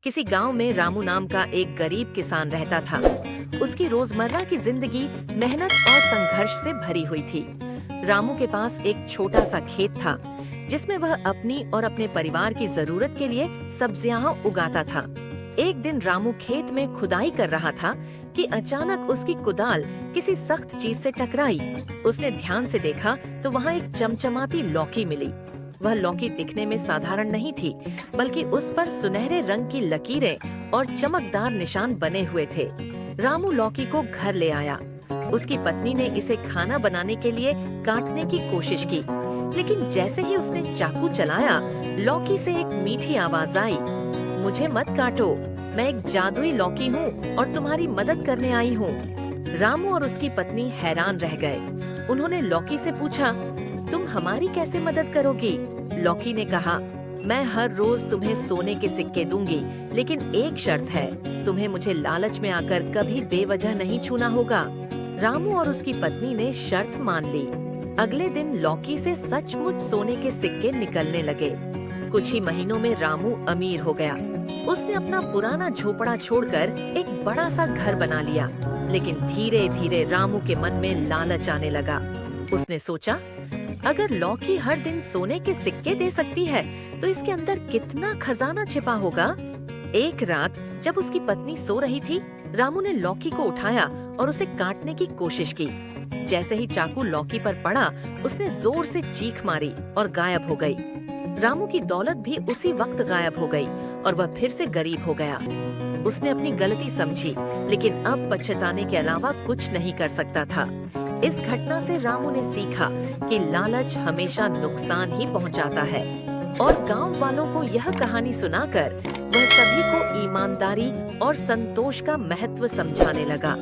किसी गांव में रामू नाम का एक गरीब किसान रहता था। उसकी रोजमर्रा की जिंदगी मेहनत और संघर्ष से भरी हुई थी। रामू के पास एक छोटा सा खेत था जिसमें वह अपनी और अपने परिवार की जरूरत के लिए सब्जियां उगाता था। एक दिन रामू खेत में खुदाई कर रहा था कि अचानक उसकी कुदाल किसी सख्त चीज से टकराई। उसने ध्यान से देखा तो वहाँ एक चमचमाती लौकी मिली। वह लौकी दिखने में साधारण नहीं थी, बल्कि उस पर सुनहरे रंग की लकीरें और चमकदार निशान बने हुए थे। रामू लौकी को घर ले आया। उसकी पत्नी ने इसे खाना बनाने के लिए काटने की कोशिश की, लेकिन जैसे ही उसने चाकू चलाया, लौकी से एक मीठी आवाज आई, मुझे मत काटो, मैं एक जादुई लौकी हूँ और तुम्हारी मदद करने आई हूँ। रामू और उसकी पत्नी हैरान रह गए। उन्होंने लौकी से पूछा, तुम हमारी कैसे मदद करोगी? लौकी ने कहा, मैं हर रोज तुम्हें सोने के सिक्के दूंगी, लेकिन एक शर्त है, तुम्हें मुझे लालच में आकर कभी बेवजह नहीं छूना होगा। रामू और उसकी पत्नी ने शर्त मान ली। अगले दिन लौकी से सचमुच सोने के सिक्के निकलने लगे। कुछ ही महीनों में रामू अमीर हो गया। उसने अपना पुराना झोपड़ा छोड़कर एक बड़ा सा घर बना लिया। लेकिन धीरे धीरे रामू के मन में लालच आने लगा। उसने सोचा, अगर लौकी हर दिन सोने के सिक्के दे सकती है, तो इसके अंदर कितना खजाना छिपा होगा। एक रात जब उसकी पत्नी सो रही थी, रामू ने लौकी को उठाया और उसे काटने की कोशिश की। जैसे ही चाकू लौकी पर पड़ा, उसने जोर से चीख मारी और गायब हो गई। रामू की दौलत भी उसी वक्त गायब हो गई और वह फिर से गरीब हो गया। उसने अपनी गलती समझी, लेकिन अब पछताने के अलावा कुछ नहीं कर सकता था। इस घटना से रामू ने सीखा कि लालच हमेशा नुकसान ही पहुंचाता है, और गांव वालों को यह कहानी सुनाकर वह सभी को ईमानदारी और संतोष का महत्व समझाने लगा।